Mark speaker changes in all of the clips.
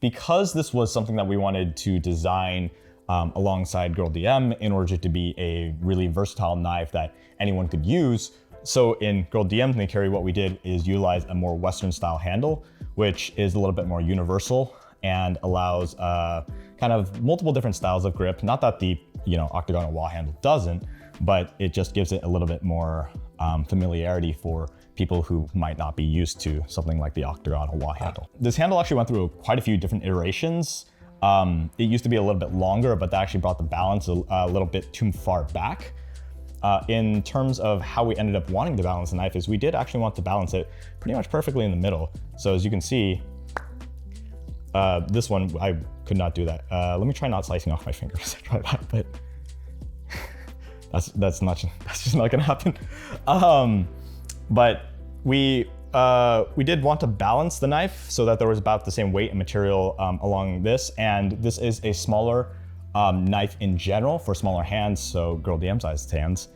Speaker 1: because this was something that we wanted to design alongside girldm in order to be a really versatile knife that anyone could use. So in girldm NAKIRI, what we did is utilize a more Western style handle, which is a little bit more universal and allows kind of multiple different styles of grip. Not that the octagonal wah handle doesn't, but it just gives it a little bit more familiarity for people who might not be used to something like the octagonal wah handle. This handle actually went through quite a few different iterations. It used to be a little bit longer, but that actually brought the balance a little bit too far back. In terms of how we ended up wanting to balance the knife is we did actually want to balance it pretty much perfectly in the middle. So as you can see, this one, I could not do that. Let me try not slicing off my fingers. Try that, but that's just not gonna happen. But we did want to balance the knife so that there was about the same weight and material along this, and this is a smaller knife in general for smaller hands, so girldm sized hands.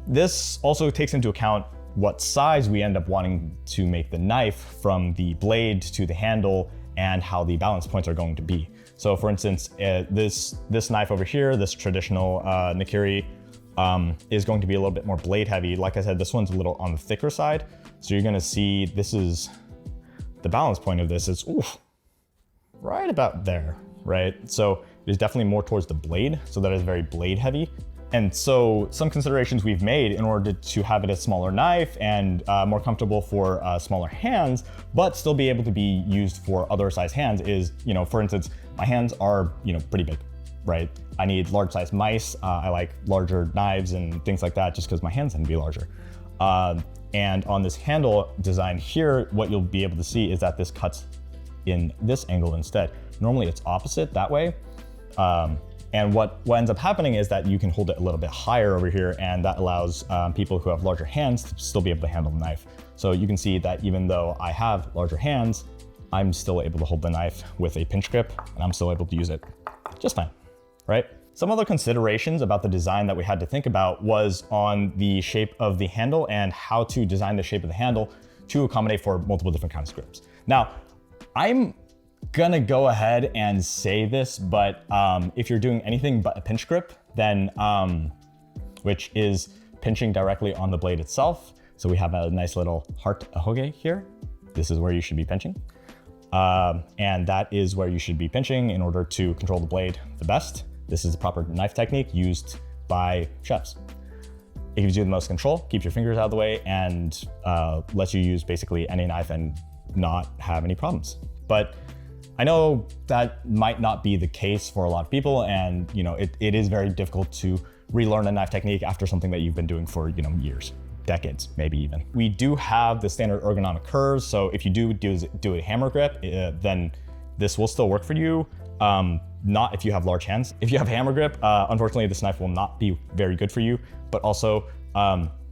Speaker 1: This also takes into account what size we end up wanting to make the knife from the blade to the handle and how the balance points are going to be. So for instance, this knife over here, this traditional NAKIRI, is going to be a little bit more blade heavy. Like I said, this one's a little on the thicker side. So you're gonna see this is, the balance point of this is right about there, right? So it is definitely more towards the blade, so that is very blade heavy. And so some considerations we've made in order to have it a smaller knife and more comfortable for smaller hands, but still be able to be used for other size hands is, for instance, my hands are, pretty big, right? I need large size mice. I like larger knives and things like that just because my hands tend to be larger. And on this handle design here, what you'll be able to see is that this cuts in this angle instead. Normally it's opposite that way. And what ends up happening is that you can hold it a little bit higher over here, and that allows people who have larger hands to still be able to handle the knife. So you can see that even though I have larger hands, I'm still able to hold the knife with a pinch grip, and I'm still able to use it just fine, right? Some other considerations about the design that we had to think about was on the shape of the handle and how to design the shape of the handle to accommodate for multiple different kinds of grips. Now, I'm gonna go ahead and say this, but if you're doing anything but a pinch grip, then which is pinching directly on the blade itself. So we have a nice little heart ahoge here. This is where you should be pinching. And that is where you should be pinching in order to control the blade the best. This is the proper knife technique used by chefs. It gives you the most control, keeps your fingers out of the way, and lets you use basically any knife and not have any problems. But I know that might not be the case for a lot of people, and it is very difficult to relearn a knife technique after something that you've been doing for years, decades, maybe even. We do have the standard ergonomic curves, so if you do a hammer grip, then this will still work for you. Not if you have large hands. If you have hammer grip, unfortunately this knife will not be very good for you, but also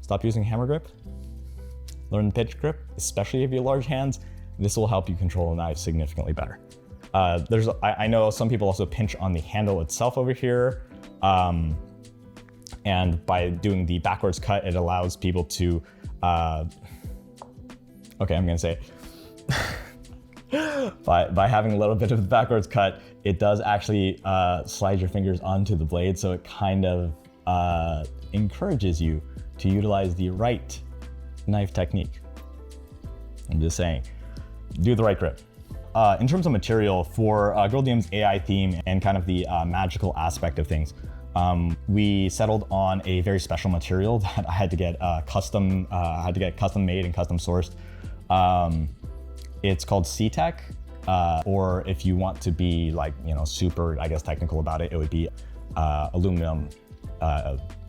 Speaker 1: stop using hammer grip. Learn the pinch grip, especially if you have large hands. This will help you control the knife significantly better. I know some people also pinch on the handle itself over here. And by doing the backwards cut, it allows people to, okay, I'm gonna say it. By having a little bit of the backwards cut, it does actually slide your fingers onto the blade, so it kind of encourages you to utilize the right knife technique. I'm just saying, do the right grip. In terms of material, for girldm's AI theme and kind of the magical aspect of things, we settled on a very special material that I had to get custom made and custom sourced. It's called C-Tech, or if you want to be like, super, I guess, technical about it, it would be aluminum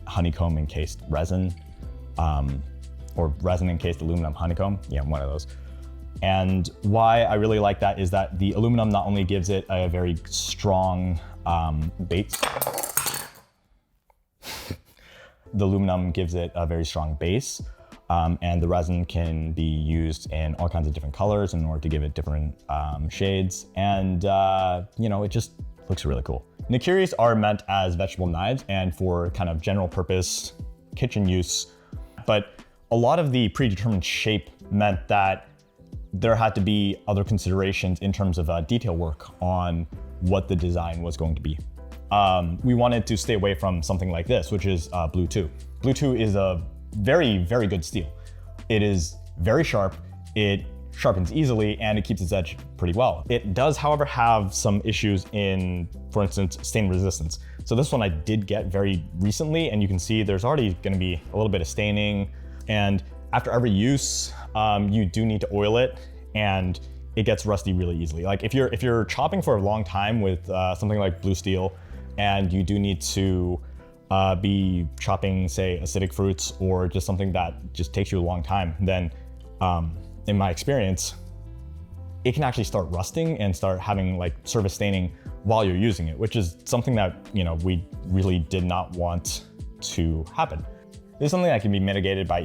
Speaker 1: honeycomb encased resin, or resin encased aluminum honeycomb. Yeah, one of those. And why I really like that is that the aluminum not only gives it a very strong base, the aluminum gives it a very strong base, and the resin can be used in all kinds of different colors in order to give it different shades. And it just looks really cool. NAKIRIs are meant as vegetable knives and for kind of general purpose kitchen use, but a lot of the predetermined shape meant that there had to be other considerations in terms of detail work on what the design was going to be. We wanted to stay away from something like this, which is Blue 2. Blue 2 is a very, very good steel. It is very sharp, it sharpens easily, and it keeps its edge pretty well. It does, however, have some issues in, for instance, stain resistance. So this one I did get very recently, and you can see there's already gonna be a little bit of staining. And after every use, you do need to oil it, and it gets rusty really easily. Like if you're chopping for a long time with something like blue steel, and you do need to be chopping, say, acidic fruits or just something that just takes you a long time, then in my experience, it can actually start rusting and start having like surface staining while you're using it, which is something that, you know, we really did not want to happen. This is something that can be mitigated by,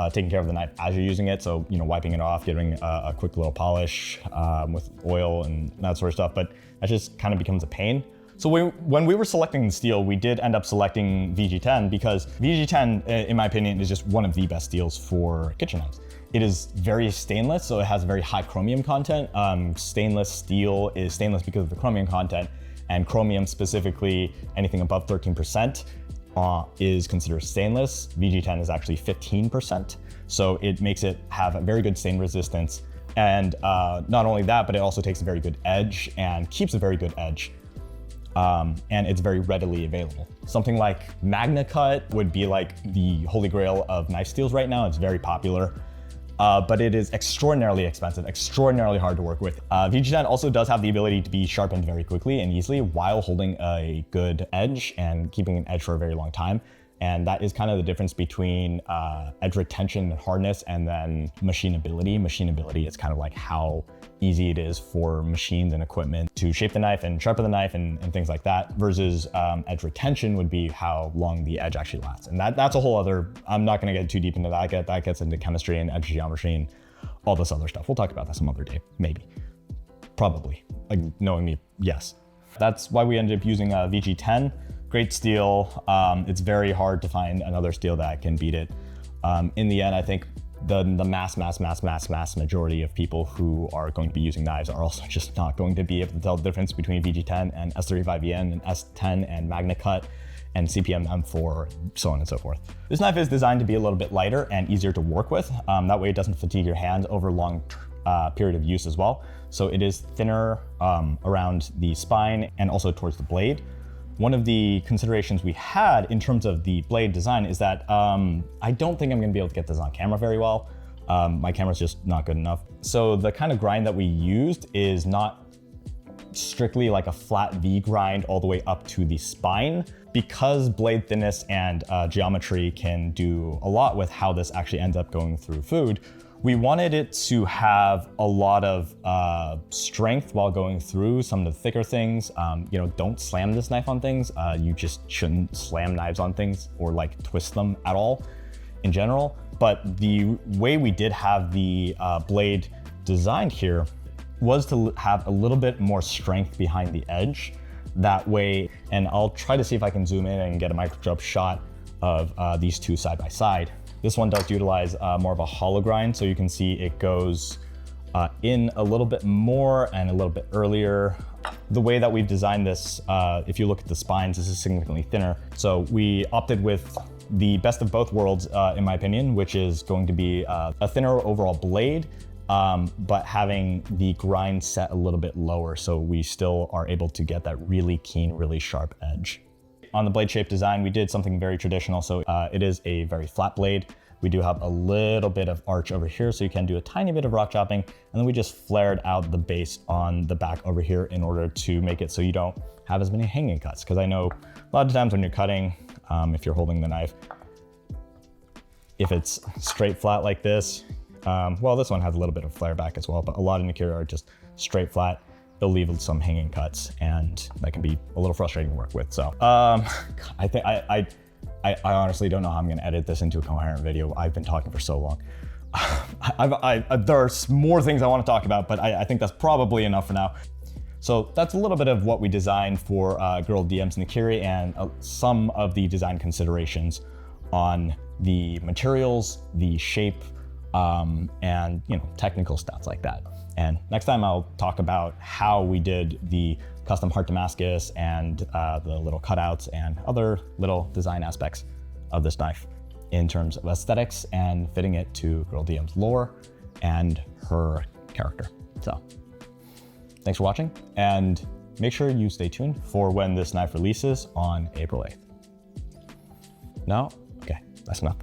Speaker 1: taking care of the knife as you're using it. So, wiping it off, giving a quick little polish with oil and that sort of stuff, but that just kind of becomes a pain. So when we were selecting the steel, we did end up selecting VG10 because VG10, in my opinion, is just one of the best steels for kitchen knives. It is very stainless, so it has very high chromium content. Stainless steel is stainless because of the chromium content, and chromium specifically, anything above 13%, is considered stainless. VG10 is actually 15%, so it makes it have a very good stain resistance. And not only that, but it also takes a very good edge and keeps a very good edge. And it's very readily available. Something like MagnaCut would be like the holy grail of knife steels right now. It's very popular, but it is extraordinarily expensive, extraordinarily hard to work with. VG10 also does have the ability to be sharpened very quickly and easily while holding a good edge and keeping an edge for a very long time. And that is kind of the difference between edge retention and hardness and then machinability. Machinability is kind of like how easy it is for machines and equipment to shape the knife and sharpen the knife and things like that, versus edge retention would be how long the edge actually lasts. And that's a whole other, I'm not gonna get too deep into that. That gets into chemistry and edge geometry and all this other stuff. We'll talk about that some other day, maybe, probably, like knowing me, yes. That's why we ended up using VG10. Great steel. It's very hard to find another steel that can beat it. In the end, I think the mass majority of people who are going to be using knives are also just not going to be able to tell the difference between VG10 and S35VN and S10 and MagnaCut and CPM M4, so on and so forth. This knife is designed to be a little bit lighter and easier to work with. That way it doesn't fatigue your hands over a long period of use as well. So it is thinner around the spine and also towards the blade. One of the considerations we had in terms of the blade design is that I don't think I'm gonna be able to get this on camera very well. My camera's just not good enough. So the kind of grind that we used is not strictly like a flat V grind all the way up to the spine. Because blade thinness and geometry can do a lot with how this actually ends up going through food, we wanted it to have a lot of strength while going through some of the thicker things. Don't slam this knife on things. You just shouldn't slam knives on things or like twist them at all in general. But the way we did have the blade designed here was to have a little bit more strength behind the edge. That way, and I'll try to see if I can zoom in and get a micro shot of these two side by side. This one does utilize more of a hollow grind, so you can see it goes in a little bit more and a little bit earlier. The way that we've designed this, if you look at the spines, this is significantly thinner. So we opted with the best of both worlds, in my opinion, which is going to be a thinner overall blade, but having the grind set a little bit lower, so we still are able to get that really keen, really sharp edge. On the blade shape design, we did something very traditional. So it is a very flat blade. We do have a little bit of arch over here, so you can do a tiny bit of rock chopping. And then we just flared out the base on the back over here in order to make it so you don't have as many hanging cuts. Because I know a lot of times when you're cutting, if you're holding the knife, if it's straight flat like this, well, this one has a little bit of flare back as well, but a lot of NAKIRI are just straight flat. They'll leave some hanging cuts, and that can be a little frustrating to work with. So I think I honestly don't know how I'm gonna edit this into a coherent video. I've been talking for so long. There are more things I wanna talk about, but I think that's probably enough for now. So that's a little bit of what we designed for girldm's NAKIRI and some of the design considerations on the materials, the shape and technical stats like that. And next time I'll talk about how we did the custom heart Damascus and the little cutouts and other little design aspects of this knife in terms of aesthetics and fitting it to girldm's lore and her character. So thanks for watching, and make sure you stay tuned for when this knife releases on April 8th. No? Okay, that's enough.